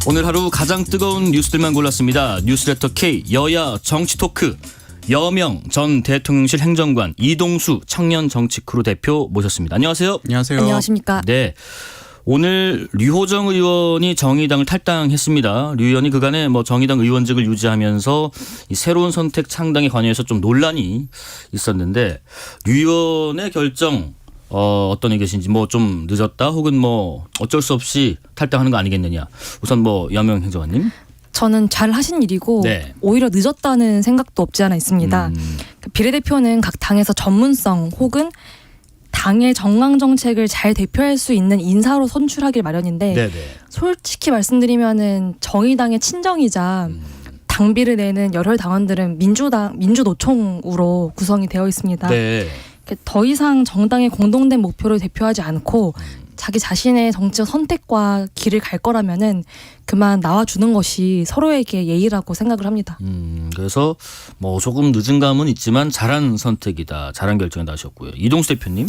오늘 하루 가장 뜨거운 뉴스들만 골랐습니다. 뉴스레터 K 여야 정치 토크. 여명 전 대통령실 행정관 이동수 청년정치크루 대표 모셨습니다. 안녕하세요. 안녕하세요. 안녕하십니까. 네. 오늘 류호정 의원이 정의당을 탈당했습니다. 류 의원이 그간에 정의당 의원직을 유지하면서 이 새로운 선택 창당에 관여해서 좀 논란이 있었는데 류 의원의 결정 어떤 의견이신지 좀 늦었다 혹은 어쩔 수 없이 탈당하는 거 아니겠느냐. 우선 여명 행정관님. 저는 잘 하신 일이고 네. 오히려 늦었다는 생각도 없지 않아 있습니다. 비례대표는 각 당에서 전문성 혹은 당의 정강 정책을 잘 대표할 수 있는 인사로 선출하길 마련인데 네네. 솔직히 말씀드리면은 정의당의 친정이자 당비를 내는 열혈 당원들은 민주노총으로 구성이 되어 있습니다. 네. 더 이상 정당의 공동된 목표를 대표하지 않고 자기 자신의 정치적 선택과 길을 갈 거라면은 그만 나와주는 것이 서로에게 예의라고 생각을 합니다. 그래서 조금 늦은 감은 있지만 잘한 선택이다. 잘한 결정이다 하셨고요. 이동수 대표님.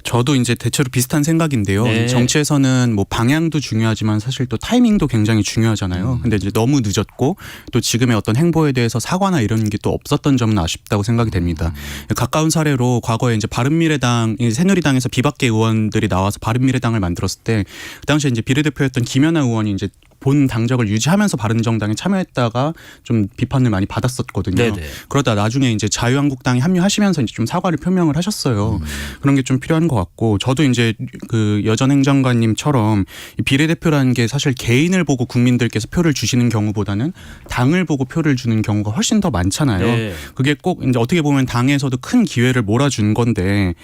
저도 이제 대체로 비슷한 생각인데요. 네. 정치에서는 방향도 중요하지만 사실 또 타이밍도 굉장히 중요하잖아요. 근데 이제 너무 늦었고 또 지금의 어떤 행보에 대해서 사과나 이런 게 또 없었던 점은 아쉽다고 생각이 됩니다. 가까운 사례로 과거에 이제 바른미래당, 새누리당에서 비박계 의원들이 나와서 바른미래당을 만들었을 때 그 당시에 이제 비례대표였던 김연아 의원이 이제 본 당적을 유지하면서 바른정당에 참여했다가 좀 비판을 많이 받았었거든요. 네네. 그러다 나중에 이제 자유한국당에 합류하시면서 이제 좀 사과를 표명을 하셨어요. 그런 게 좀 필요한 것 같고, 저도 이제 그 여전 행정관님처럼 이 비례대표라는 게 사실 개인을 보고 국민들께서 표를 주시는 경우보다는 당을 보고 표를 주는 경우가 훨씬 더 많잖아요. 네. 그게 꼭 이제 어떻게 보면 당에서도 큰 기회를 몰아준 건데.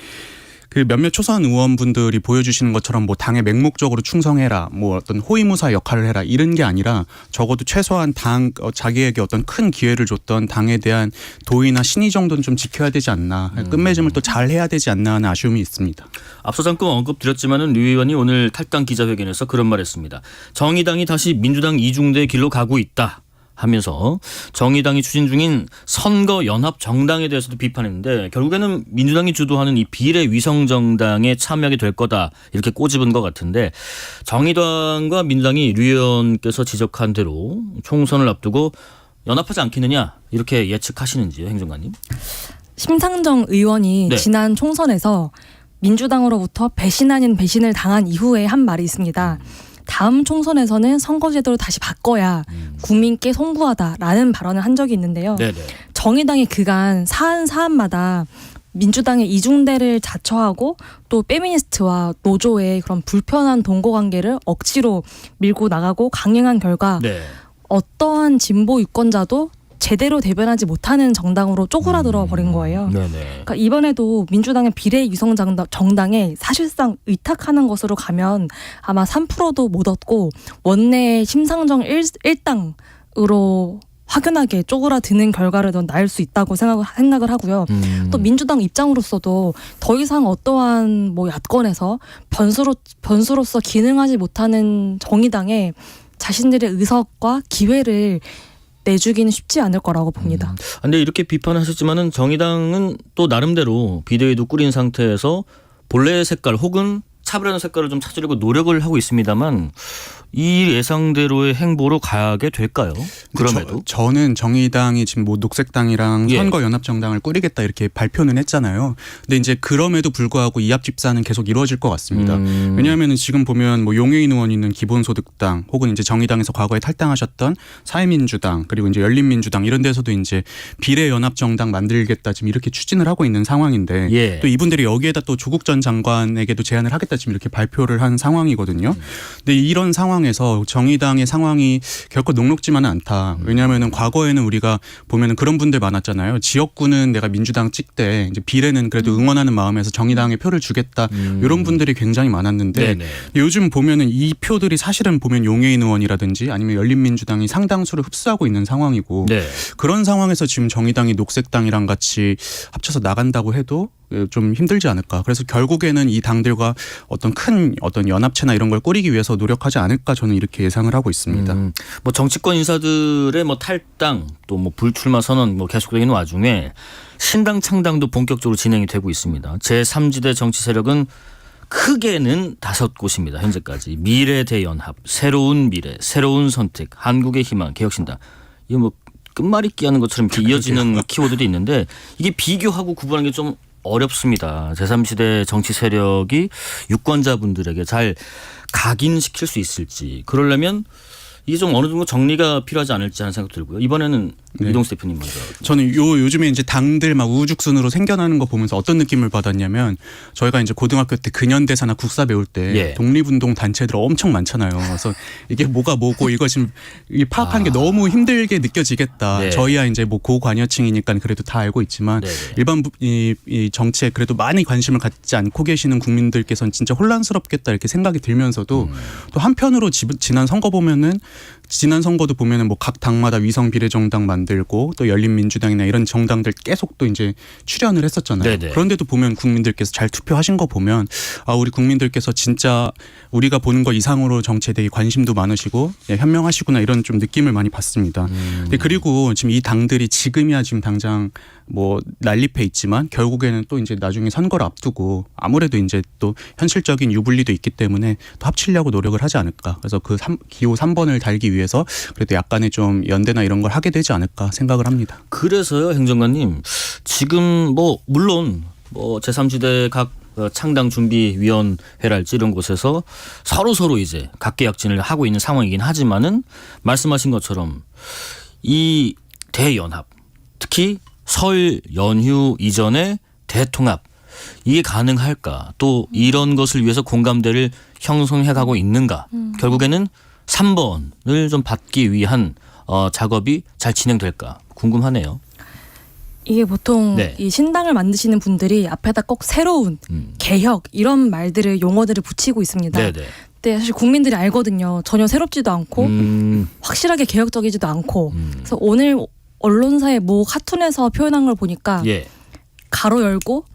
그 몇몇 초선 의원분들이 보여주시는 것처럼 당에 맹목적으로 충성해라, 어떤 호위무사 역할을 해라 이런 게 아니라 적어도 최소한 자기에게 어떤 큰 기회를 줬던 당에 대한 도의나 신의 정도는 좀 지켜야 되지 않나, 끝맺음을 또 잘 해야 되지 않나 하는 아쉬움이 있습니다. 앞서 잠깐 언급드렸지만은 류 의원이 오늘 탈당 기자회견에서 그런 말했습니다. 정의당이 다시 민주당 이중대의 길로 가고 있다 하면서 정의당이 추진 중인 선거 연합 정당에 대해서도 비판했는데 결국에는 민주당이 주도하는 이 비례 위성 정당에 참여하게 될 거다 이렇게 꼬집은 것 같은데, 정의당과 민주당이 류 의원께서 지적한 대로 총선을 앞두고 연합하지 않겠느냐 이렇게 예측하시는지요, 행정관님? 심상정 의원이 네. 지난 총선에서 민주당으로부터 배신 아닌 배신을 당한 이후에 한 말이 있습니다. 다음 총선에서는 선거제도를 다시 바꿔야 국민께 송구하다라는 발언을 한 적이 있는데요. 네네. 정의당이 그간 사안마다 민주당의 이중대를 자처하고 또 페미니스트와 노조의 그런 불편한 동거관계를 억지로 밀고 나가고 강행한 결과 네. 어떠한 진보 유권자도 제대로 대변하지 못하는 정당으로 쪼그라들어 버린 거예요. 네네. 그러니까 이번에도 민주당의 비례 위성 정당에 사실상 의탁하는 것으로 가면 아마 3%도 못 얻고 원내 심상정 1당으로 확연하게 쪼그라드는 결과를 더 낳을 수 있다고 생각을 하고요. 또 민주당 입장으로서도 더 이상 어떠한 야권에서 변수로서 기능하지 못하는 정의당에 자신들의 의석과 기회를 내주기는 쉽지 않을 거라고 봅니다. 근데 이렇게 비판하셨지만은 정의당은 또 나름대로 비대위도 꾸린 상태에서 본래의 색깔 혹은 차별하는 색깔을 좀 찾으려고 노력을 하고 있습니다만 이 예상대로의 행보로 가게 될까요? 그럼에도 저는 정의당이 지금 녹색당이랑 선거연합정당을 꾸리겠다 이렇게 발표는 했잖아요. 근데 이제 그럼에도 불구하고 이합 집산은 계속 이루어질 것 같습니다. 왜냐하면 지금 보면 용해인 의원이 있는 기본소득당 혹은 이제 정의당에서 과거에 탈당하셨던 사회민주당 그리고 이제 열린민주당 이런 데서도 이제 비례연합정당 만들겠다 지금 이렇게 추진을 하고 있는 상황인데 또 이분들이 여기에다 또 조국 전 장관에게도 제안을 하겠다 지금 이렇게 발표를 한 상황이거든요. 근데 이런 상황에서 정의당의 상황이 결코 녹록지만은 않다. 왜냐하면 과거에는 우리가 보면 그런 분들 많았잖아요. 지역구는 내가 민주당 찍되 이제 비례는 그래도 응원하는 마음에서 정의당에 표를 주겠다. 이런 분들이 굉장히 많았는데 요즘 보면은 이 표들이 사실은 보면 용해인 의원이라든지 아니면 열린민주당이 상당수를 흡수하고 있는 상황이고 그런 상황에서 지금 정의당이 녹색당이랑 같이 합쳐서 나간다고 해도 좀 힘들지 않을까. 그래서 결국에는 이 당들과 어떤 큰 연합체나 이런 걸 꾸리기 위해서 노력하지 않을까 저는 이렇게 예상을 하고 있습니다. 정치권 인사들의 탈당 또 불출마 선언 계속되는 와중에 신당 창당도 본격적으로 진행이 되고 있습니다. 제3지대 정치 세력은 크게는 5곳입니다. 현재까지. 미래대연합, 새로운 미래, 새로운 선택, 한국의 희망, 개혁신당. 이거 뭐 끝말잇기 하는 것처럼 이렇게 이어지는 키워드도 있는데 이게 비교하고 구분하는 게 좀 어렵습니다. 제3시대 정치 세력이 유권자분들에게 잘 각인시킬 수 있을지. 그러려면 이게 좀 어느 정도 정리가 필요하지 않을지 하는 생각 들고요. 이번에는 이동수 대표님 먼저. 저는 요즘에 이제 당들 막 우후죽순으로 생겨나는 거 보면서 어떤 느낌을 받았냐면 저희가 이제 고등학교 때 근현대사나 국사 배울 때 예. 독립운동 단체들 엄청 많잖아요. 그래서 이게 뭐가 뭐고 이거 지금 파악하는 게 너무 힘들게 느껴지겠다. 네. 저희야 이제 뭐 고관여층이니까 그래도 다 알고 있지만 네네. 일반 이 정치에 그래도 많이 관심을 갖지 않고 계시는 국민들께서는 진짜 혼란스럽겠다 이렇게 생각이 들면서도 또 한편으로 지난 선거 보면은 지난 선거도 보면은 뭐 각 당마다 위성 비례정당 만들고 또 열린민주당이나 이런 정당들 계속 또 이제 출연을 했었잖아요. 네네. 그런데도 보면 국민들께서 잘 투표하신 거 보면 아 우리 국민들께서 진짜 우리가 보는 거 이상으로 정치에 대해 관심도 많으시고 현명하시구나 이런 좀 느낌을 많이 받습니다. 근데 그리고 지금 이 당들이 지금이야 지금 당장 뭐 난립해 있지만 결국에는 또 이제 나중에 선거를 앞두고 아무래도 이제 또 현실적인 유불리도 있기 때문에 또 합치려고 노력을 하지 않을까. 그래서 그 기호 3번을 달기 위해서 그래도 약간의 좀 연대나 이런 걸 하게 되지 않을까 생각을 합니다. 그래서요, 행정관님. 지금 뭐 물론 뭐 제3지대 각 창당준비위원회랄지 이런 곳에서 서로 이제 각계약진을 하고 있는 상황이긴 하지만은 말씀하신 것처럼 이 대연합 특히 설 연휴 이전에 대통합 이게 가능할까? 또 이런 것을 위해서 공감대를 형성해가고 있는가? 결국에는 3번을 좀 받기 위한 작업이 잘 진행될까? 궁금하네요. 이게 보통 네. 이 신당을 만드시는 분들이 앞에다 꼭 새로운 개혁 이런 말들을 용어들을 붙이고 있습니다. 네네. 근데 사실 국민들이 알거든요. 전혀 새롭지도 않고 확실하게 개혁적이지도 않고. 그래서 오늘 언론사의 모 카툰에서 표현한 걸 보니까 예. 가로 열고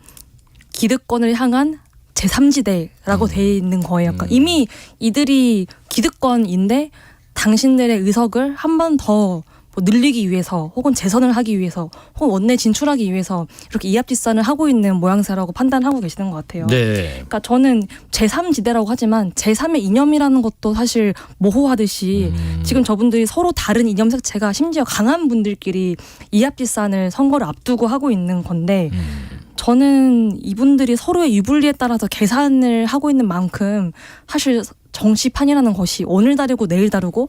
기득권을 향한 제3지대라고 돼 있는 거예요. 그러니까 이미 이들이 기득권인데 당신들의 의석을 한 번 더 뭐 늘리기 위해서 혹은 재선을 하기 위해서 혹은 원내 진출하기 위해서 이렇게 이합집산을 하고 있는 모양새라고 판단하고 계시는 것 같아요. 네. 그러니까 저는 제3지대라고 하지만 제3의 이념이라는 것도 사실 모호하듯이 지금 저분들이 서로 다른 이념 색채가 심지어 강한 분들끼리 이합집산을 선거를 앞두고 하고 있는 건데 저는 이분들이 서로의 유불리에 따라서 계산을 하고 있는 만큼 사실 정치판이라는 것이 오늘 다르고 내일 다르고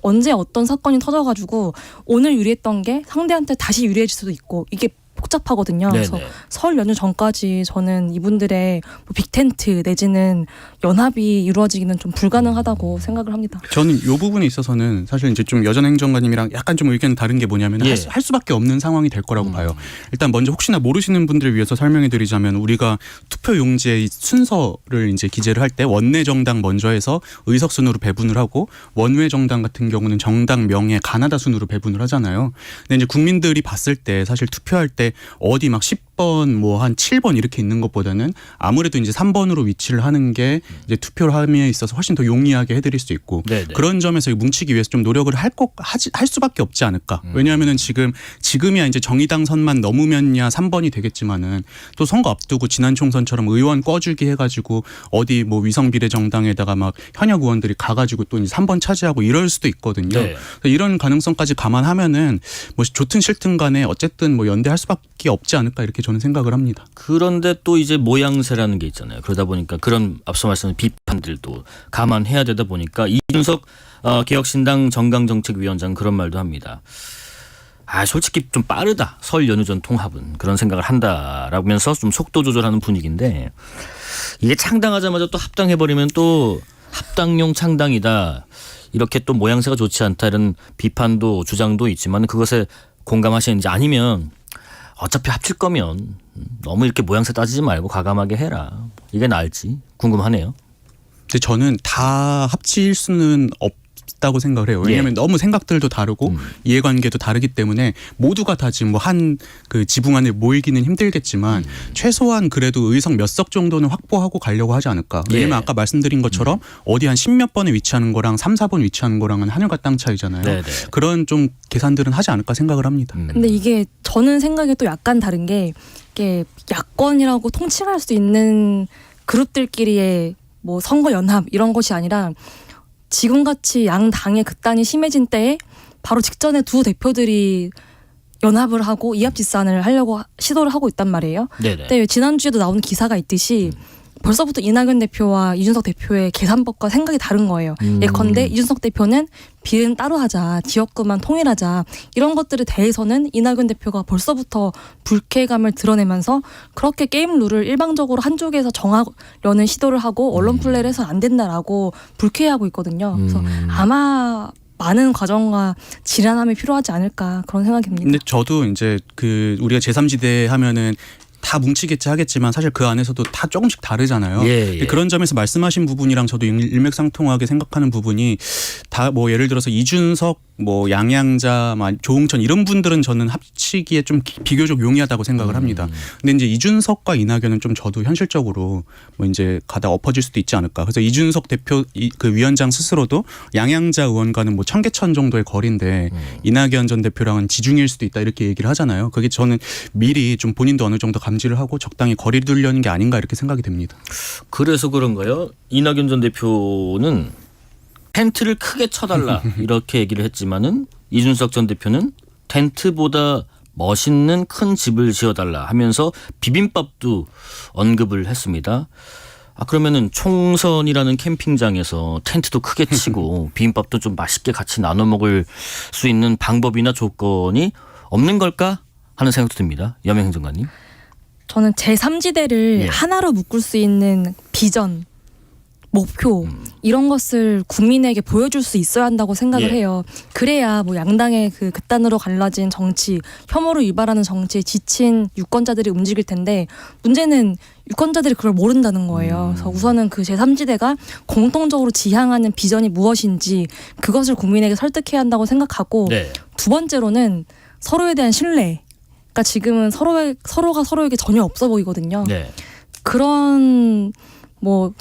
언제 어떤 사건이 터져가지고 오늘 유리했던 게 상대한테 다시 유리해질 수도 있고 이게 복잡하거든요. 네네. 그래서 설 연휴 전까지 저는 이분들의 뭐 빅텐트 내지는 연합이 이루어지기는 좀 불가능하다고 생각을 합니다. 저는 이 부분에 있어서는 사실 이제 좀 여전 행정관님이랑 약간 좀 의견 다른 게 뭐냐면 예. 할 수밖에 없는 상황이 될 거라고 봐요. 일단 먼저 혹시나 모르시는 분들을 위해서 설명해드리자면 우리가 투표 용지의 순서를 이제 기재를 할 때 원내 정당 먼저 해서 의석 순으로 배분을 하고 원외 정당 같은 경우는 정당 명예 가나다 순으로 배분을 하잖아요. 근데 이제 국민들이 봤을 때 사실 투표할 때 어디 막 10번 뭐 한 7번 이렇게 있는 것보다는 아무래도 이제 3번으로 위치를 하는 게 이제 투표를 함에 있어서 훨씬 더 용이하게 해드릴 수 있고 네네. 그런 점에서 뭉치기 위해서 좀 노력을 할 수밖에 없지 않을까. 왜냐하면은 지금이야 이제 정의당 선만 넘으면야 3번이 되겠지만은 또 선거 앞두고 지난 총선처럼 의원 꿔주기 해가지고 어디 뭐 위성 비례 정당에다가 막 현역 의원들이 가가지고 또 이제 3번 차지하고 이럴 수도 있거든요. 네. 이런 가능성까지 감안하면은 뭐 좋든 싫든 간에 어쨌든 뭐 연대할 수밖에 없지 않을까 이렇게 저는 생각을 합니다. 그런데 또 이제 모양새라는 게 있잖아요. 그러다 보니까 그런 앞서 말씀하신 비판들도 감안해야 되다 보니까 이준석 개혁신당 정강정책위원장 그런 말도 합니다. 솔직히 좀 빠르다. 설 연휴 전 통합은 그런 생각을 한다라면서 좀 속도 조절하는 분위기인데 이게 창당하자마자 또 합당해버리면 또 합당용 창당이다. 이렇게 또 모양새가 좋지 않다 이런 비판도 주장도 있지만 그것에 공감하시는지 아니면 어차피 합칠 거면 너무 이렇게 모양새 따지지 말고 과감하게 해라. 이게 나을지 궁금하네요. 근데 저는 다 합칠 수는 없다고 생각을 해요. 왜냐하면 너무 생각들도 다르고 이해관계도 다르기 때문에 모두가 다 지금 뭐 한 그 지붕 안에 모이기는 힘들겠지만 최소한 그래도 의석 몇 석 정도는 확보하고 가려고 하지 않을까. 왜냐하면 아까 말씀드린 것처럼 어디 한 10몇 번에 위치하는 거랑 3, 4번 위치하는 거랑은 하늘과 땅 차이잖아요. 네네. 그런 좀 계산들은 하지 않을까 생각을 합니다. 근데 이게 저는 생각이 또 약간 다른 게 이게 야권이라고 통칭할 수 있는 그룹들끼리의 뭐 선거 연합 이런 것이 아니라 지금같이 양 당의 극단이 심해진 때에 바로 직전에 두 대표들이 연합을 하고 이합집산을 하려고 시도를 하고 있단 말이에요. 네네. 근데 지난주에도 나온 기사가 있듯이 벌써부터 이낙연 대표와 이준석 대표의 계산법과 생각이 다른 거예요. 예컨대 이준석 대표는 비례는 따로 하자, 지역구만 통일하자 이런 것들에 대해서는 이낙연 대표가 벌써부터 불쾌감을 드러내면서 그렇게 게임 룰을 일방적으로 한쪽에서 정하려는 시도를 하고 언론 플레이를 해서 안 된다라고 불쾌해하고 있거든요. 그래서 아마 많은 과정과 질환함이 필요하지 않을까 그런 생각이 듭니다. 근데 저도 이제 그 우리가 제3지대 하면은 다 뭉치겠지 하겠지만 사실 그 안에서도 다 조금씩 다르잖아요. 예. 그런 점에서 말씀하신 부분이랑 저도 일맥상통하게 생각하는 부분이 다 뭐 예를 들어서 이준석, 뭐 양양자, 조홍천 이런 분들은 저는 합치기에 좀 비교적 용이하다고 생각을 합니다. 근데 이제 이준석과 이낙연은 좀 저도 현실적으로 뭐 이제 가다 엎어질 수도 있지 않을까. 그래서 이준석 대표 그 위원장 스스로도 양양자 의원과는 뭐 천개천 정도의 거리인데 이낙연 전 대표랑은 지중해일 수도 있다 이렇게 얘기를 하잖아요. 그게 저는 미리 좀 본인도 어느 정도 감지를 하고 적당히 거리를 두려는 게 아닌가 이렇게 생각이 됩니다. 그래서 그런가요? 이낙연 전 대표는 텐트를 크게 쳐달라 이렇게 얘기를 했지만은 이준석 전 대표는 텐트보다 멋있는 큰 집을 지어달라 하면서 비빔밥도 언급을 했습니다. 그러면은 총선이라는 캠핑장에서 텐트도 크게 치고 비빔밥도 좀 맛있게 같이 나눠 먹을 수 있는 방법이나 조건이 없는 걸까 하는 생각도 듭니다. 여명 행정관님. 저는 제3지대를 하나로 묶을 수 있는 비전, 목표 이런 것을 국민에게 보여줄 수 있어야 한다고 생각을 해요. 그래야 뭐 양당의 그 극단으로 갈라진 정치, 혐오를 유발하는 정치에 지친 유권자들이 움직일 텐데 문제는 유권자들이 그걸 모른다는 거예요. 그래서 우선은 그 제3지대가 공통적으로 지향하는 비전이 무엇인지 그것을 국민에게 설득해야 한다고 생각하고 두 번째로는 서로에 대한 신뢰. 그러니까 지금은 서로가 서로에게 전혀 없어 보이거든요. 그런 뭐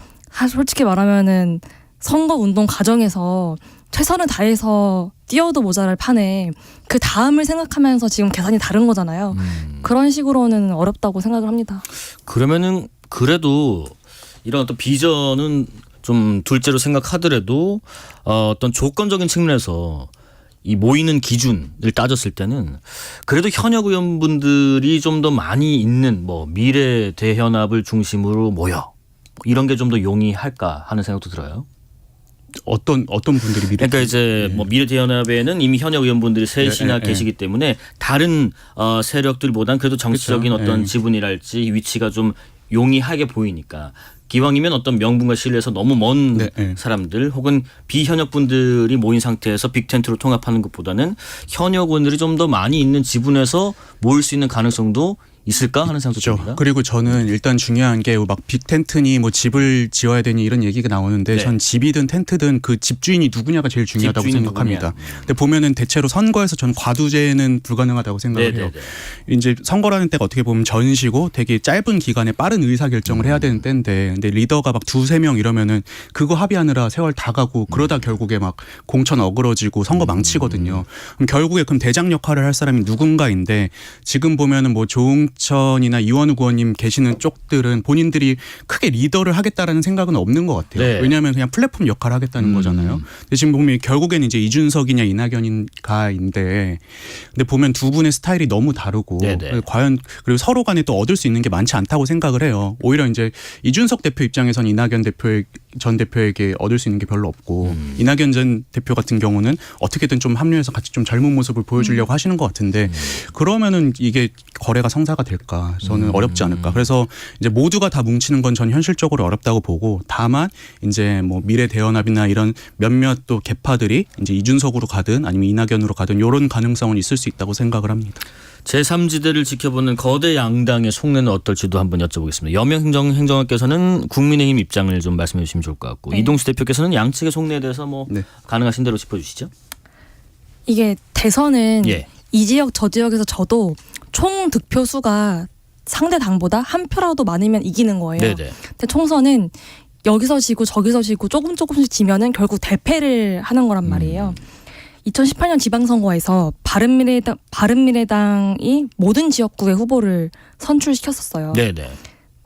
솔직히 말하면은 선거 운동 과정에서 최선을 다해서 뛰어도 모자랄 판에 그 다음을 생각하면서 지금 계산이 다른 거잖아요. 그런 식으로는 어렵다고 생각을 합니다. 그러면은 그래도 이런 어떤 비전은 좀 둘째로 생각하더라도 어떤 조건적인 측면에서 이 모이는 기준을 따졌을 때는 그래도 현역 의원분들이 좀 더 많이 있는 뭐 미래 대현합을 중심으로 모여 이런 게 좀 더 용이할까 하는 생각도 들어요. 어떤 분들이 미래? 그러니까 이제 뭐 미래 대연합에는 이미 현역 의원분들이 셋이나 계시기 때문에 다른 세력들보다는 그래도 정치적인 그렇죠. 어떤 지분이랄지 위치가 좀 용이하게 보이니까 기왕이면 어떤 명분과 신뢰에서 너무 먼 사람들 혹은 비현역 분들이 모인 상태에서 빅텐트로 통합하는 것보다는 현역 의원들이 좀 더 많이 있는 지분에서 모일 수 있는 가능성도 있을까 하는 생각도 듭니다. 그리고 저는 일단 중요한 게 막 빅텐트니 뭐 집을 지어야 되니 이런 얘기가 나오는데 전 집이든 텐트든 그 집주인이 누구냐가 제일 중요하다고 생각합니다. 근데 보면은 대체로 선거에서 전 과두제는 불가능하다고 생각을 해요. 이제 선거라는 때가 어떻게 보면 전시고 되게 짧은 기간에 빠른 의사결정을 해야 되는 때인데 근데 리더가 막 두세 명 이러면은 그거 합의하느라 세월 다 가고 그러다 결국에 막 공천 어그러지고 선거 망치거든요. 그럼 결국에 그럼 대장 역할을 할 사람이 누군가인데 지금 보면은 뭐 조홍천이나 이원우 의원님 계시는 쪽들은 본인들이 크게 리더를 하겠다라는 생각은 없는 것 같아요. 왜냐하면 그냥 플랫폼 역할을 하겠다는 거잖아요. 근데 지금 보면 결국에는 이제 이준석이냐 이낙연인가인데 근데 보면 두 분의 스타일이 너무 다르고 과연 그리고 서로 간에 또 얻을 수 있는 게 많지 않다고 생각을 해요. 오히려 이제 이준석 대표 입장에서는 이낙연 전 대표에게 얻을 수 있는 게 별로 없고 이낙연 전 대표 같은 경우는 어떻게든 좀 합류해서 같이 좀 젊은 모습을 보여주려고 하시는 것 같은데 그러면은 이게 거래가 성사가 될까? 저는 어렵지 않을까. 그래서 이제 모두가 다 뭉치는 건 전 현실적으로 어렵다고 보고 다만 이제 뭐 미래 대연합이나 이런 몇몇 또 개파들이 이제 이준석으로 가든 아니면 이낙연으로 가든 이런 가능성은 있을 수 있다고 생각을 합니다. 제3지대를 지켜보는 거대 양당의 속내는 어떨지도 한번 여쭤보겠습니다. 여명 행정관께서는 국민의힘 입장을 좀 말씀해 주시면 좋을 것 같고 이동수 대표께서는 양측의 속내에 대해서 뭐 가능하신 대로 짚어주시죠. 이게 대선은 이 지역 저 지역에서 져도 총 득표수가 상대 당보다 한 표라도 많으면 이기는 거예요. 근데 총선은 여기서 지고 저기서 지고 조금씩 지면은 결국 대패를 하는 거란 말이에요. 2018년 지방선거에서 바른미래당이 모든 지역구의 후보를 선출시켰었어요.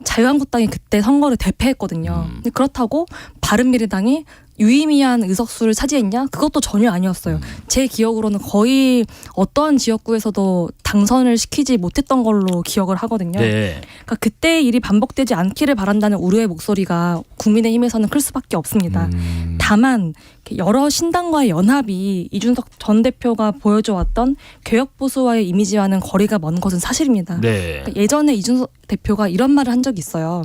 자유한국당이 그때 선거를 대패했거든요. 근데 그렇다고 바른미래당이 유의미한 의석수를 차지했냐? 그것도 전혀 아니었어요. 제 기억으로는 거의 어떠한 지역구에서도 당선을 시키지 못했던 걸로 기억을 하거든요. 네. 그러니까 그때 일이 반복되지 않기를 바란다는 우려의 목소리가 국민의힘에서는 클 수밖에 없습니다. 다만 여러 신당과의 연합이 이준석 전 대표가 보여줘왔던 개혁보수와의 이미지와는 거리가 먼 것은 사실입니다. 네. 그러니까 예전에 이준석 대표가 이런 말을 한 적이 있어요.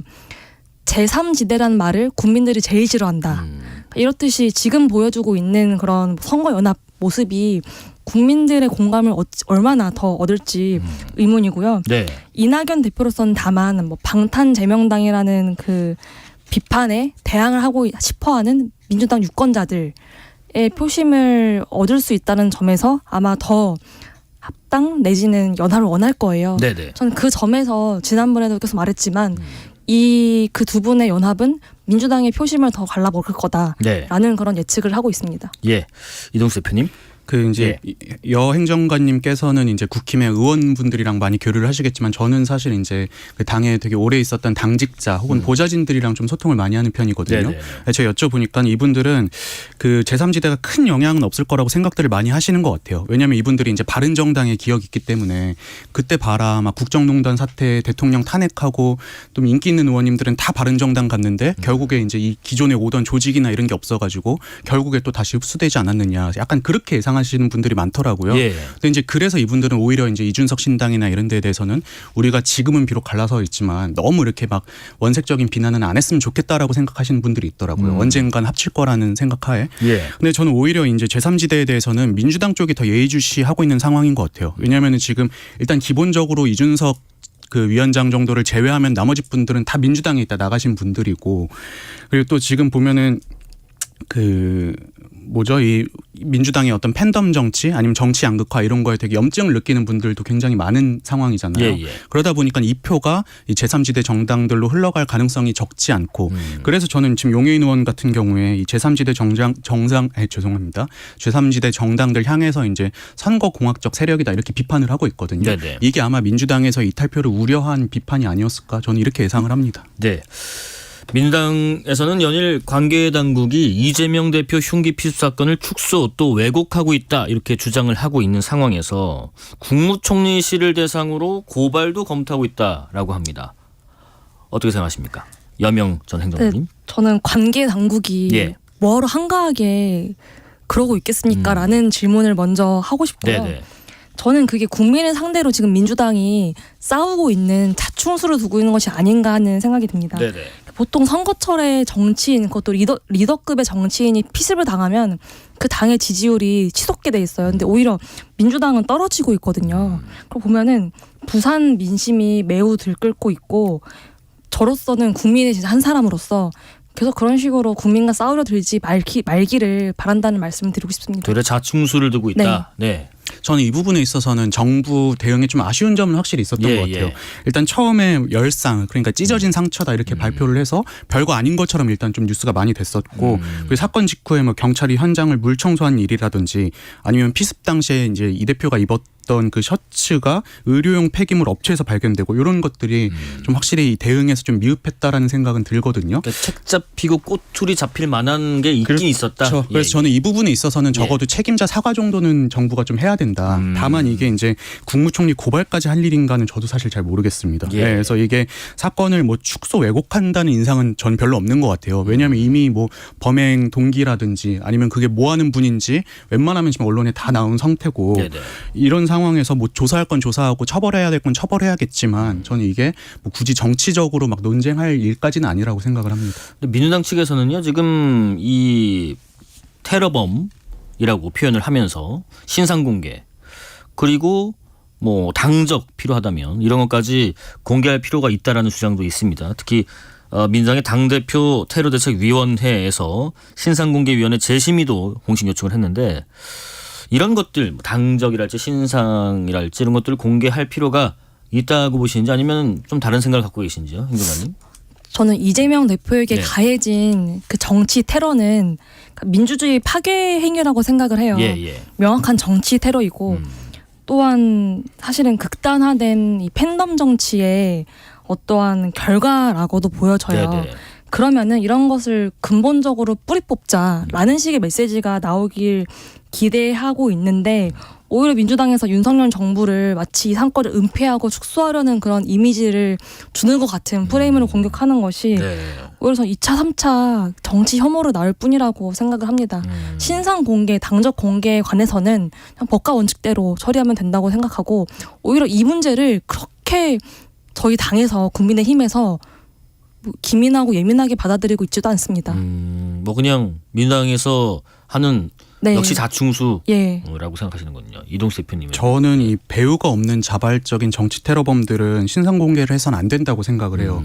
제3지대라는 말을 국민들이 제일 싫어한다. 이렇듯이 지금 보여주고 있는 그런 선거 연합 모습이 국민들의 공감을 얼마나 더 얻을지 의문이고요. 네. 이낙연 대표로서는 다만 뭐 방탄제명당이라는 그 비판에 대항을 하고 싶어하는 민주당 유권자들의 표심을 얻을 수 있다는 점에서 아마 더 합당 내지는 연합을 원할 거예요. 네네. 저는 그 점에서 지난번에도 계속 말했지만 이 그 두 분의 연합은 민주당의 표심을 더 갈라먹을 거다라는 네. 그런 예측을 하고 있습니다. 예. 이동수 대표님. 그 이제 여 행정관님께서는 이제 국힘의 의원분들이랑 많이 교류를 하시겠지만 저는 사실 이제 그 당에 되게 오래 있었던 당직자 혹은 보좌진들이랑 좀 소통을 많이 하는 편이거든요. 네네. 제가 여쭤보니까 이분들은 그 제3지대가 큰 영향은 없을 거라고 생각들을 많이 하시는 것 같아요. 왜냐하면 이분들이 이제 바른정당의 기억이 있기 때문에 그때 봐라 막 국정농단 사태 대통령 탄핵하고 또 인기 있는 의원님들은 다 바른정당 갔는데 결국에 이제 이 기존에 오던 조직이나 이런 게 없어가지고 결국에 또 다시 흡수되지 않았느냐. 약간 그렇게 예상하시는 분들이 많더라고요. 예. 근데 이제 그래서 이분들은 오히려 이제 이준석 신당이나 이런 데에 대해서는 우리가 지금은 비록 갈라서 있지만 너무 이렇게 막 원색적인 비난은 안 했으면 좋겠다라고 생각하시는 분들이 있더라고요. 언젠간 합칠 거라는 생각하에. 예. 근데 저는 오히려 이제 제3지대에 대해서는 민주당 쪽이 더 예의주시하고 있는 상황인 것 같아요. 왜냐하면 지금 일단 기본적으로 이준석 그 위원장 정도를 제외하면 나머지 분들은 다 민주당에 있다 나가신 분들이고 그리고 또 지금 보면은 그 뭐죠 이 민주당의 어떤 팬덤 정치 아니면 정치 양극화 이런 거에 되게 염증을 느끼는 분들도 굉장히 많은 상황이잖아요. 예, 예. 그러다 보니까 이 표가 이 제3지대 정당들로 흘러갈 가능성이 적지 않고 그래서 저는 지금 용해인 의원 같은 경우에 이 제3지대 제3지대 정당들 향해서 이제 선거 공학적 세력이다 이렇게 비판을 하고 있거든요. 네네. 이게 아마 민주당에서 이탈표를 우려한 비판이 아니었을까 저는 이렇게 예상을 합니다. 네. 민주당에서는 연일 관계 당국이 이재명 대표 흉기 피습 사건을 축소 또 왜곡하고 있다 이렇게 주장을 하고 있는 상황에서 국무총리실을 대상으로 고발도 검토하고 있다라고 합니다. 어떻게 생각하십니까? 여명 전 행정관님. 네, 저는 관계 당국이 예. 뭐하러 한가하게 그러고 있겠습니까?라는 질문을 먼저 하고 싶고요. 네네. 저는 그게 국민을 상대로 지금 민주당이 싸우고 있는 자충수를 두고 있는 것이 아닌가 하는 생각이 듭니다. 네네. 보통 선거철에 정치인, 그것도 리더급의 정치인이 피습을 당하면 그 당의 지지율이 치솟게 돼 있어요. 근데 오히려 민주당은 떨어지고 있거든요. 그걸 보면은 부산 민심이 매우 들끓고 있고 저로서는 국민의 진짜 한 사람으로서 계속 그런 식으로 국민과 싸우려 들지 말기를 바란다는 말씀을 드리고 싶습니다. 되려 자충수를 두고 있다. 네. 저는 이 부분에 있어서는 정부 대응에 좀 아쉬운 점은 확실히 있었던 예, 것 같아요. 예. 일단 처음에 열상 그러니까 찢어진 상처다 이렇게 발표를 해서 별거 아닌 것처럼 일단 좀 뉴스가 많이 됐었고 그리고 사건 직후에 뭐 경찰이 현장을 물 청소한 일이라든지 아니면 피습 당시에 이제 이 대표가 입었던 그 셔츠가 의료용 폐기물 업체에서 발견되고 이런 것들이 좀 확실히 대응에서 좀 미흡했다라는 생각은 들거든요. 그러니까 책 잡히고 꼬투리 잡힐 만한 게 있긴 있었다. 그렇죠. 그래서 저는 이 부분에 있어서는 적어도 책임자 사과 정도는 정부가 좀 해야 된다. 다만 이게 이제 국무총리 고발까지 할 일인가는 저도 사실 잘 모르겠습니다. 예. 네, 그래서 이게 사건을 뭐 축소 왜곡한다는 인상은 전 별로 없는 것 같아요. 왜냐하면 이미 뭐 범행 동기라든지 아니면 그게 뭐 하는 분인지 웬만하면 지금 언론에 다 나온 상태고 네네. 이런 상황에서 뭐 조사할 건 조사하고 처벌해야 될 건 처벌해야겠지만 저는 이게 뭐 굳이 정치적으로 막 논쟁할 일까지는 아니라고 생각을 합니다. 근데 민주당 측에서는요 지금 이 테러범이라고 표현을 하면서 신상 공개 그리고 뭐 당적 필요하다면 이런 것까지 공개할 필요가 있다라는 주장도 있습니다. 특히 민주당의 당대표 테러대책위원회에서 신상공개위원회 재심의도 공식 요청을 했는데 이런 것들 당적이랄지 신상이랄지 이런 것들을 공개할 필요가 있다고 보시는지 아니면 좀 다른 생각을 갖고 계신지요, 행정관님? 저는 이재명 대표에게 네. 가해진 그 정치 테러는 민주주의 파괴 행위라고 생각을 해요. 예. 명확한 정치 테러이고 또한 사실은 극단화된 이 팬덤 정치에 어떠한 결과라고도 보여져요. 네네. 그러면은 이런 것을 근본적으로 뿌리 뽑자라는 식의 메시지가 나오길 기대하고 있는데 오히려 민주당에서 윤석열 정부를 마치 이 사건을 은폐하고 축소하려는 그런 이미지를 주는 것 같은 프레임으로 공격하는 것이 네. 오히려 저 2차, 3차 정치 혐오로 나올 뿐이라고 생각을 합니다. 신상 공개, 당적 공개에 관해서는 그냥 법과 원칙대로 처리하면 된다고 생각하고 오히려 이 문제를 그렇게 저희 당에서 국민의힘에서 뭐 기민하고 예민하게 받아들이고 있지도 않습니다. 뭐 그냥 민주당에서 하는 네. 역시 자충수라고 예. 생각하시는군요. 이동수 대표님은. 저는 이 배후가 없는 자발적인 정치 테러범들은 신상 공개를 해서는 안 된다고 생각을 해요.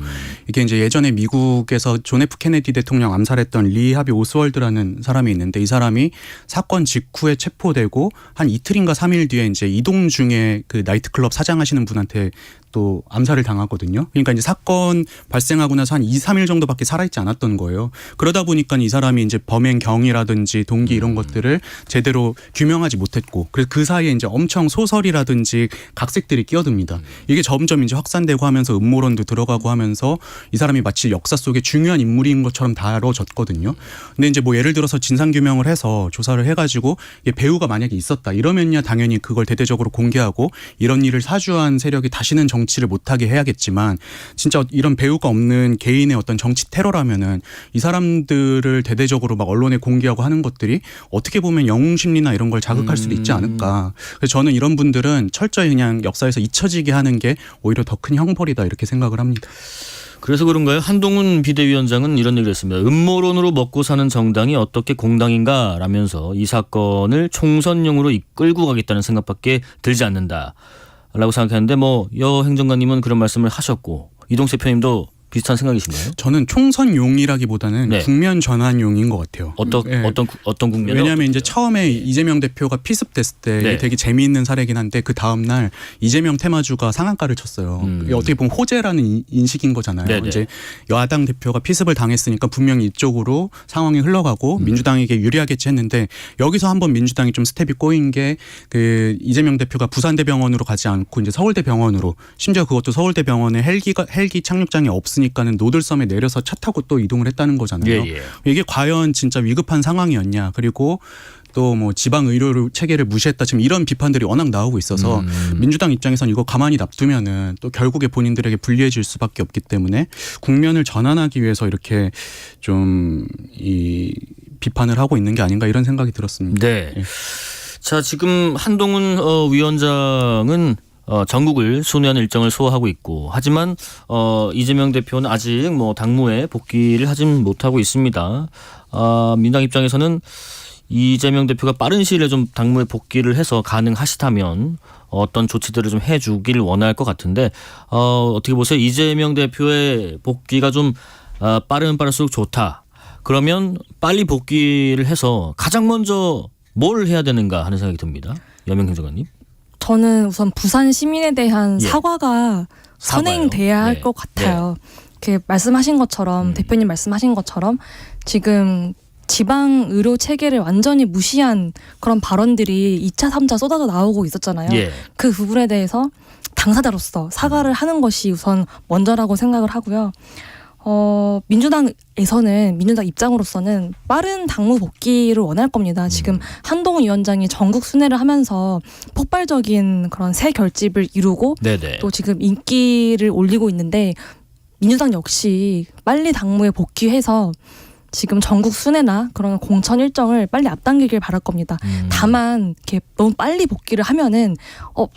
이게 이제 예전에 미국에서 존 F 케네디 대통령 암살했던 리 하비 오스월드라는 사람이 있는데 이 사람이 사건 직후에 체포되고 한 이틀인가 3일 뒤에 이제 이동 중에 그 나이트클럽 사장하시는 분한테 또 암살을 당하거든요. 그러니까 이제 사건 발생하고 나서 한 2, 3일 정도밖에 살아있지 않았던 거예요. 그러다 보니까 이 사람이 이제 범행 경위라든지 동기 이런 것들을 제대로 규명하지 못했고 그래서 그 사이에 이제 엄청 소설이라든지 각색들이 끼어듭니다. 이게 점점 이제 확산되고 하면서 음모론도 들어가고 하면서 이 사람이 마치 역사 속에 중요한 인물인 것처럼 다뤄졌거든요. 근데 이제 뭐 예를 들어서 진상 규명을 해서 조사를 해가지고 이게 배후가 만약에 있었다 이러면야 당연히 그걸 대대적으로 공개하고 이런 일을 사주한 세력이 다시는 정치를 못하게 해야겠지만 진짜 이런 배후가 없는 개인의 어떤 정치 테러라면은 이 사람들을 대대적으로 막 언론에 공개하고 하는 것들이 어떻게 보면 영웅심리나 이런 걸 자극할 수도 있지 않을까. 그래서 저는 이런 분들은 철저히 그냥 역사에서 잊혀지게 하는 게 오히려 더 큰 형벌이다 이렇게 생각을 합니다. 그래서 그런가요? 한동훈 비대위원장은 이런 얘기를 했습니다. 음모론으로 먹고 사는 정당이 어떻게 공당인가 라면서 이 사건을 총선용으로 이끌고 가겠다는 생각밖에 들지 않는다라고 생각하는데 뭐 여 행정관님은 그런 말씀을 하셨고 이동수 대표님도 비슷한 생각이신가요? 저는 총선용이라기보다는 네. 국면 전환용인 것 같아요. 어떤 국면에? 왜냐하면 이제 처음에 이재명 대표가 피습됐을 때 네. 이게 되게 재미있는 사례긴 한데 그 다음 날 이재명 테마주가 상한가를 쳤어요. 이게 어떻게 보면 호재라는 인식인 거잖아요. 네네. 이제 여당 대표가 피습을 당했으니까 분명히 이쪽으로 상황이 흘러가고 민주당에게 유리하겠지 했는데 여기서 한번 민주당이 좀 스텝이 꼬인 게 그 이재명 대표가 부산대병원으로 가지 않고 이제 서울대병원으로 심지어 그것도 서울대병원에 헬기 착륙장이 없으니까는 노들섬에 내려서 차 타고 또 이동을 했다는 거잖아요. 예. 이게 과연 진짜 위급한 상황이었냐. 그리고 또 뭐 지방 의료 체계를 무시했다. 지금 이런 비판들이 워낙 나오고 있어서 민주당 입장에서는 이거 가만히 놔두면은 또 결국에 본인들에게 불리해질 수밖에 없기 때문에 국면을 전환하기 위해서 이렇게 좀 이 비판을 하고 있는 게 아닌가 이런 생각이 들었습니다. 네. 예. 자, 지금 한동훈 위원장은 전국을 순회하는 일정을 소화하고 있고 하지만 이재명 대표는 아직 뭐 당무에 복귀를 하진 못하고 있습니다. 민당 입장에서는 이재명 대표가 빠른 시일에 좀 당무에 복귀를 해서 가능하시다면 어떤 조치들을 좀 해주기를 원할 것 같은데 어떻게 보세요? 이재명 대표의 복귀가 좀 빠르면 빠를수록 좋다. 그러면 빨리 복귀를 해서 가장 먼저 뭘 해야 되는가 하는 생각이 듭니다. 여명 행정관님. 저는 우선 부산 시민에 대한 예. 사과가 선행돼야 할 네. 것 같아요. 이렇게 말씀하신 것처럼 대표님 말씀하신 것처럼 지금 지방 의료 체계를 완전히 무시한 그런 발언들이 2차, 3차 쏟아져 나오고 있었잖아요. 예. 그 부분에 대해서 당사자로서 사과를 하는 것이 우선 먼저라고 생각을 하고요. 민주당 입장으로서는 빠른 당무 복귀를 원할 겁니다. 지금 한동훈 위원장이 전국 순회를 하면서 폭발적인 그런 새 결집을 이루고 네네. 또 지금 인기를 올리고 있는데 민주당 역시 빨리 당무에 복귀해서 지금 전국 순회나 그런 공천 일정을 빨리 앞당기길 바랄 겁니다. 다만 이렇게 너무 빨리 복귀를 하면은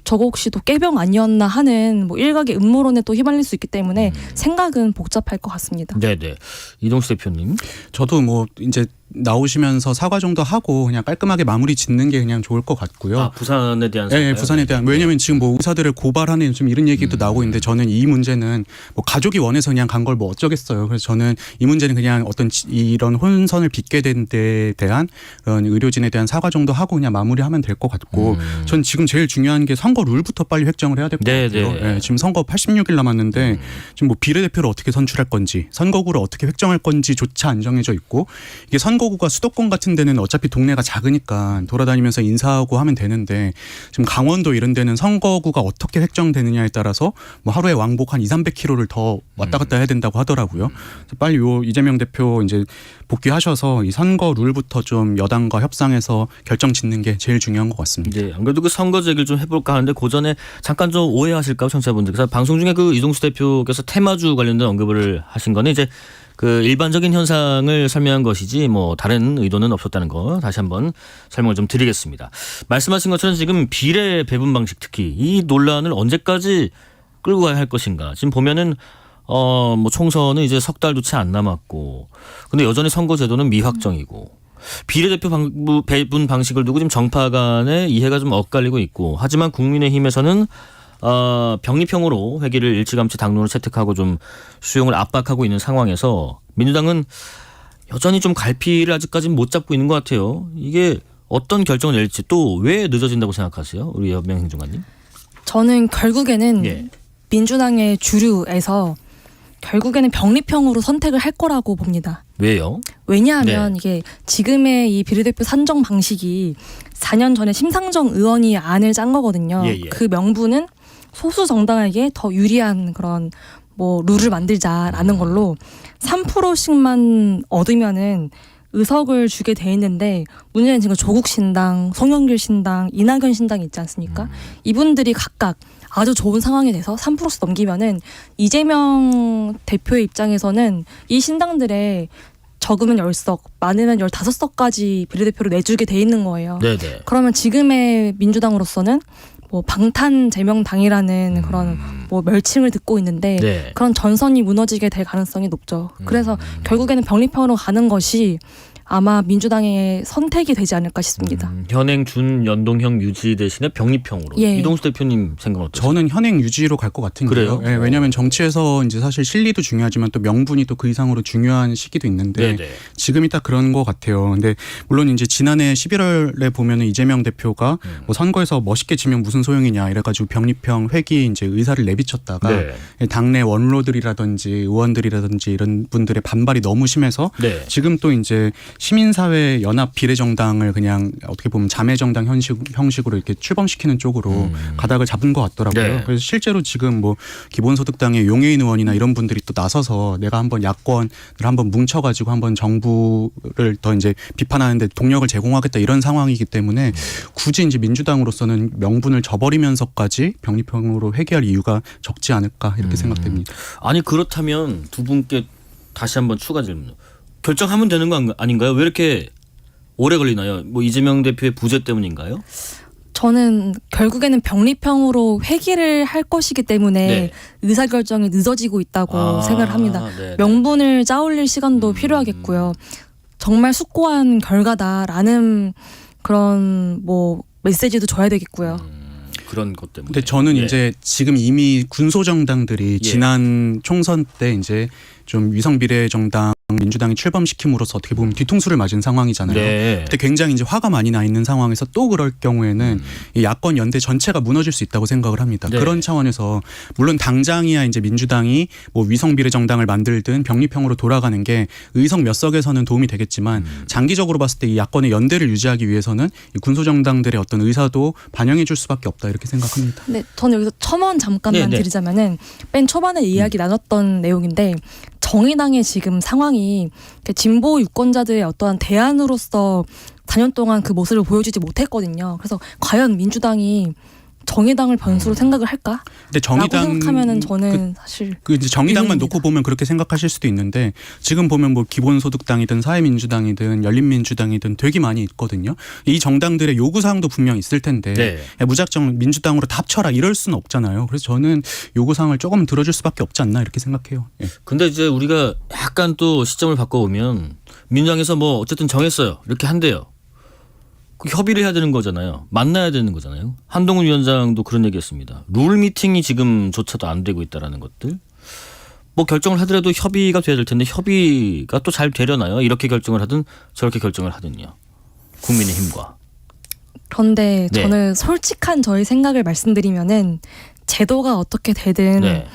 저거 혹시 또 깨병 아니었나 하는 뭐 일각의 음모론에 또 휘말릴 수 있기 때문에 생각은 복잡할 것 같습니다. 네네. 이동수 대표님. 저도 뭐 이제 나오시면서 사과 정도 하고 그냥 깔끔하게 마무리 짓는 게 그냥 좋을 것 같고요. 부산에 대한 네, 사과요? 부산에 대한 왜냐하면 지금 뭐 의사들을 고발하는 좀 이런 얘기도 나오고 있는데 저는 이 문제는 뭐 가족이 원해서 그냥 간 걸 뭐 어쩌겠어요. 그래서 저는 이 문제는 그냥 어떤 이런 혼선을 빚게 된 데에 대한 그런 의료진에 대한 사과 정도 하고 그냥 마무리하면 될 것 같고 전 지금 제일 중요한 게 선거 룰부터 빨리 획정을 해야 될 것 같아요. 네, 지금 선거 86일 남았는데 지금 뭐 비례대표를 어떻게 선출할 건지 선거구를 어떻게 획정할 건지조차 안 정해져 있고 이게 선거 선거구가 수도권 같은 데는 어차피 동네가 작으니까 돌아다니면서 인사하고 하면 되는데 지금 강원도 이런 데는 선거구가 어떻게 획정되느냐에 따라서 뭐 하루에 왕복 한 200~300km를 더 왔다 갔다 해야 된다고 하더라고요. 그래서 빨리 요 이재명 대표 이제 복귀하셔서 이 선거 룰부터 좀 여당과 협상해서 결정 짓는 게 제일 중요한 것 같습니다. 네, 안 그래도 그 선거제 얘기를 좀 해볼까 하는데 그 전에 잠깐 좀 오해하실까 청취자분들. 방송 중에 그 이동수 대표께서 테마주 관련된 언급을 하신 거는 이제 그 일반적인 현상을 설명한 것이지 뭐 다른 의도는 없었다는 거 다시 한번 설명을 좀 드리겠습니다. 말씀하신 것처럼 지금 비례 배분 방식 특히 이 논란을 언제까지 끌고 가야 할 것인가. 지금 보면은 뭐 총선은 이제 석 달도 채 안 남았고 근데 여전히 선거제도는 미확정이고 비례대표 배분 방식을 두고 지금 정파 간의 이해가 좀 엇갈리고 있고 하지만 국민의힘에서는 병립형으로 회기를 일찌감치 당론을 채택하고 좀 수용을 압박하고 있는 상황에서 민주당은 여전히 좀 갈피를 아직까지는 못 잡고 있는 것 같아요. 이게 어떤 결정을 낼지 또 왜 늦어진다고 생각하세요? 우리 연명 행정관님. 저는 결국에는 예. 민주당의 주류에서 결국에는 병립형으로 선택을 할 거라고 봅니다. 왜요? 왜냐하면 이게 지금의 이 비례대표 산정 방식이 4년 전에 심상정 의원이 안을 짠 거거든요. 예. 그 명분은 소수 정당에게 더 유리한 그런 뭐 룰을 만들자라는 걸로 3%씩만 얻으면은 의석을 주게 돼 있는데 문제는 지금 조국 신당, 송영길 신당, 이낙연 신당이 있지 않습니까? 이분들이 각각 아주 좋은 상황이 돼서 3%씩 넘기면은 이재명 대표의 입장에서는 이 신당들의 적으면 10석, 많으면 15석까지 비례대표를 내주게 돼 있는 거예요. 네네. 그러면 지금의 민주당으로서는 뭐 방탄제명당이라는 그런 뭐 멸칭을 듣고 있는데 네. 그런 전선이 무너지게 될 가능성이 높죠. 그래서 결국에는 병립형으로 가는 것이 아마 민주당의 선택이 되지 않을까 싶습니다. 현행 준연동형 유지 대신에 병립형으로. 예. 이동수 대표님 생각은 어떠세요? 저는 현행 유지로 갈 것 같은 그래요? 게요. 예, 왜냐하면 정치에서 이제 사실 실리도 중요하지만 또 명분이 또 그 이상으로 중요한 시기도 있는데 네네. 지금이 딱 그런 것 같아요. 근데 물론 이제 지난해 11월에 보면은 이재명 대표가 뭐 선거에서 멋있게 지면 무슨 소용이냐 이래가지고 병립형 회기 이제 의사를 내비쳤다가 네. 당내 원로들이라든지 의원들이라든지 이런 분들의 반발이 너무 심해서 네. 지금 또 이제 시민사회 연합 비례정당을 그냥 어떻게 보면 자매정당 형식으로 이렇게 출범시키는 쪽으로 가닥을 잡은 것 같더라고요. 네. 그래서 실제로 지금 뭐 기본소득당의 용해인 의원이나 이런 분들이 또 나서서 내가 한번 야권을 한번 뭉쳐가지고 한번 정부를 더 이제 비판하는데 동력을 제공하겠다 이런 상황이기 때문에 굳이 이제 민주당으로서는 명분을 저버리면서까지 병립형으로 회귀할 이유가 적지 않을까 이렇게 생각됩니다. 아니 그렇다면 두 분께 다시 한번 추가 질문. 결정하면 되는 거 아닌가요? 왜 이렇게 오래 걸리나요? 뭐 이재명 대표의 부재 때문인가요? 저는 결국에는 병립형으로 회기를 할 것이기 때문에 네. 의사결정이 늦어지고 있다고 생각을 합니다. 네. 명분을 짜올릴 시간도 필요하겠고요. 정말 숙고한 결과다라는 그런 뭐 메시지도 줘야 되겠고요. 그런 것 때문에. 근데 저는 예. 이제 지금 이미 군소정당들이 예. 지난 총선 때 이제 좀 위성비례정당 민주당이 출범시킴으로써 어떻게 보면 뒤통수를 맞은 상황이잖아요. 네. 근데 굉장히 이제 화가 많이 나 있는 상황에서 또 그럴 경우에는 이 야권 연대 전체가 무너질 수 있다고 생각을 합니다. 네. 그런 차원에서 물론 당장이야 이제 민주당이 뭐 위성비례정당을 만들든 병립형으로 돌아가는 게 의석 몇 석에서는 도움이 되겠지만 장기적으로 봤을 때 이 야권의 연대를 유지하기 위해서는 이 군소정당들의 어떤 의사도 반영해 줄 수밖에 없다 이렇게 생각합니다. 네, 저는 여기서 첨언 잠깐만 네. 드리자면은 맨 초반에 이야기 나눴던 내용인데 정의당의 지금 상황이 진보 유권자들의 어떠한 대안으로서 4년 동안 그 모습을 보여주지 못했거든요. 그래서 과연 민주당이 정의당을 변수로 생각을 할까? 근데 정의당 라고 생각하면은 저는 사실 그 이제 정의당만 의문입니다. 놓고 보면 그렇게 생각하실 수도 있는데 지금 보면 뭐 기본소득당이든 사회민주당이든 열린민주당이든 되게 많이 있거든요. 이 정당들의 요구사항도 분명 있을 텐데 네. 무작정 민주당으로 다 합쳐라 이럴 수는 없잖아요. 그래서 저는 요구사항을 조금 들어줄 수밖에 없지 않나 이렇게 생각해요. 예. 근데 이제 우리가 약간 또 시점을 바꿔보면 민주당에서 뭐 어쨌든 정했어요. 이렇게 한대요. 그 협의를 해야 되는 거잖아요. 만나야 되는 거잖아요. 한동훈 위원장도 그런 얘기했습니다. 룰 미팅이 지금조차도 안 되고 있다라는 것들. 뭐 결정을 하더라도 협의가 돼야 될 텐데 협의가 또 잘 되려나요? 이렇게 결정을 하든 저렇게 결정을 하든요. 국민의힘과. 그런데 네. 저는 솔직한 저의 생각을 말씀드리면은 제도가 어떻게 되든 네.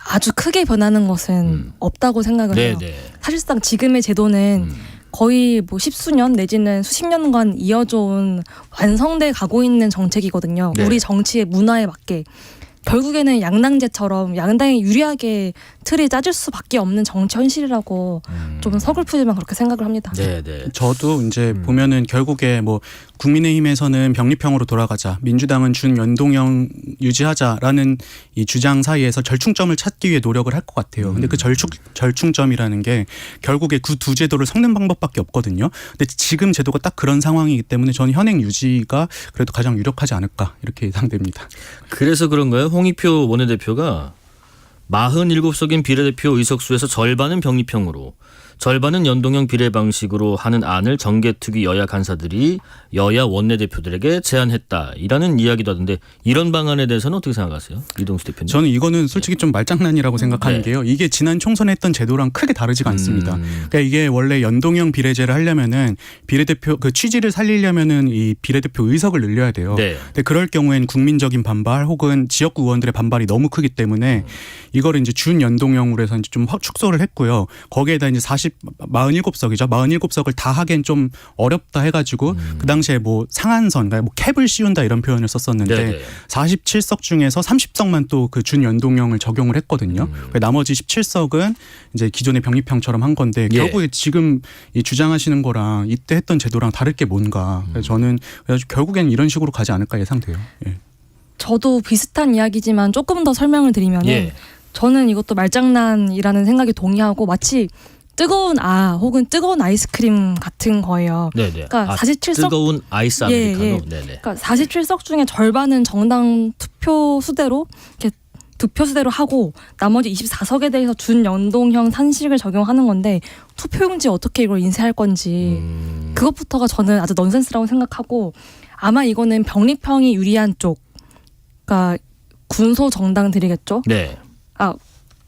아주 크게 변하는 것은 없다고 생각을 해요. 네. 사실상 지금의 제도는 거의 뭐 십수년 내지는 수십 년간 이어져 온 완성돼 가고 있는 정책이거든요. 네. 우리 정치의 문화에 맞게. 결국에는 양당제처럼 양당이 유리하게 틀이 짜질 수밖에 없는 정치 현실이라고 좀 서글프지만 그렇게 생각을 합니다. 네, 네. 저도 이제 보면은 결국에 뭐 국민의힘에서는 병립형으로 돌아가자, 민주당은 준연동형 유지하자라는 이 주장 사이에서 절충점을 찾기 위해 노력을 할 것 같아요. 근데 그 절충점이라는 게 결국에 그 두 제도를 섞는 방법밖에 없거든요. 근데 지금 제도가 딱 그런 상황이기 때문에 저는 현행 유지가 그래도 가장 유력하지 않을까 이렇게 예상됩니다. 그래서 그런가요? 홍익표 원내대표가 47석인 비례대표 의석수에서 절반은 병립형으로 절반은 연동형 비례 방식으로 하는 안을 정개특위 여야 간사들이 여야 원내대표들에게 제안했다라는 이야기도 하던데 이런 방안에 대해서는 어떻게 생각하세요? 이동수 대표님. 저는 이거는 솔직히 좀 말장난이라고 생각하는 네. 게요. 이게 지난 총선에 했던 제도랑 크게 다르지가 않습니다. 그러니까 이게 원래 연동형 비례제를 하려면은 비례대표 그 취지를 살리려면은 이 비례대표 의석을 늘려야 돼요. 네. 근데 그럴 경우에는 국민적인 반발 혹은 지역구 의원들의 반발이 너무 크기 때문에 이거를 이제 준연동형으로 해서 이제 좀 확 축소를 했고요. 거기에다 이제 47석이죠. 47석을 다 하기엔 좀 어렵다 해가지고 그 당시에 뭐 상한선, 그러니까 뭐 캡을 씌운다 이런 표현을 썼었는데 네네. 47석 중에서 30석만 또 그 준연동형을 적용을 했거든요. 나머지 17석은 이제 기존의 병립형처럼 한 건데 예. 결국에 지금 이 주장하시는 거랑 이때 했던 제도랑 다를 게 뭔가. 그래서 저는 결국엔 이런 식으로 가지 않을까 예상돼요. 예. 저도 비슷한 이야기지만 조금 더 설명을 드리면은 예. 저는 이것도 말장난이라는 생각이 동의하고 마치 뜨거운 혹은 뜨거운 아이스크림 같은 거예요. 네네. 그러니까 47석 뜨거운 아이스 예, 아메리카노. 예. 네네. 그러니까 47석 중에 절반은 정당 투표 수대로 이렇게 득표 수대로 하고 나머지 24석에 대해서 준연동형 산식을 적용하는 건데 투표용지 어떻게 이걸 인쇄할 건지 그것부터가 저는 아주 넌센스라고 생각하고 아마 이거는 병립형이 유리한 쪽, 그러니까 군소 정당들이겠죠. 네.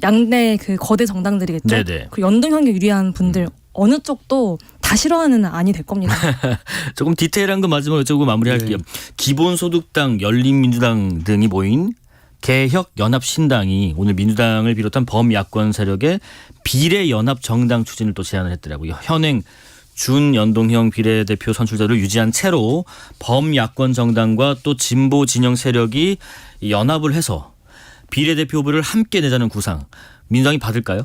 양대 그 거대 정당들이겠죠. 네네. 그 연동형이 유리한 분들 어느 쪽도 다 싫어하는 안이 될 겁니다. 조금 디테일한 거 마지막으로 여쭤보고 마무리할게요. 네. 기본소득당, 열린민주당 등이 모인 개혁연합신당이 오늘 민주당을 비롯한 범야권 세력의 비례연합정당 추진을 또 제안을 했더라고요. 현행 준연동형 비례대표 선출제를 유지한 채로 범야권 정당과 또 진보 진영 세력이 연합을 해서 비례대표 후보를 함께 내자는 구상. 민주당이 받을까요?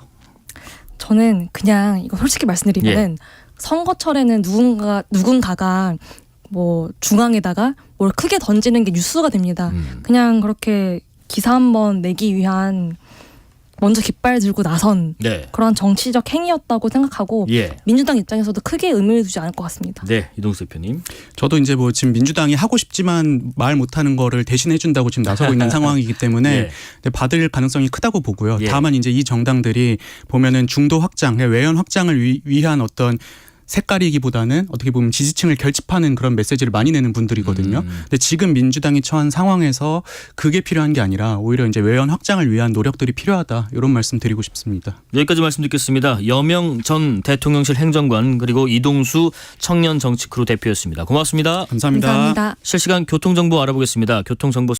저는 그냥 이거 솔직히 말씀드리면은 선거철에는 누군가가 뭐 중앙에다가 뭘 크게 던지는 게 뉴스가 됩니다. 그냥 그렇게 기사 한번 내기 위한 먼저 깃발 들고 나선 네. 그런 정치적 행위였다고 생각하고 예. 민주당 입장에서도 크게 의미를 두지 않을 것 같습니다. 네, 이동수 대표님. 저도 이제 뭐 지금 민주당이 하고 싶지만 말 못하는 거를 대신해 준다고 지금 나서고 있는 상황이기 때문에 예. 받을 가능성이 크다고 보고요. 예. 다만 이제 이 정당들이 보면은 중도 확장, 외연 확장을 위한 어떤 색깔이기보다는 어떻게 보면 지지층을 결집하는 그런 메시지를 많이 내는 분들이거든요. 근데 지금 민주당이 처한 상황에서 그게 필요한 게 아니라 오히려 이제 외연 확장을 위한 노력들이 필요하다. 이런 말씀 드리고 싶습니다. 여기까지 말씀 듣겠습니다. 여명 전 대통령실 행정관 그리고 이동수 청년정치크루 대표였습니다. 고맙습니다. 감사합니다. 감사합니다. 실시간 교통정보 알아보겠습니다. 교통정보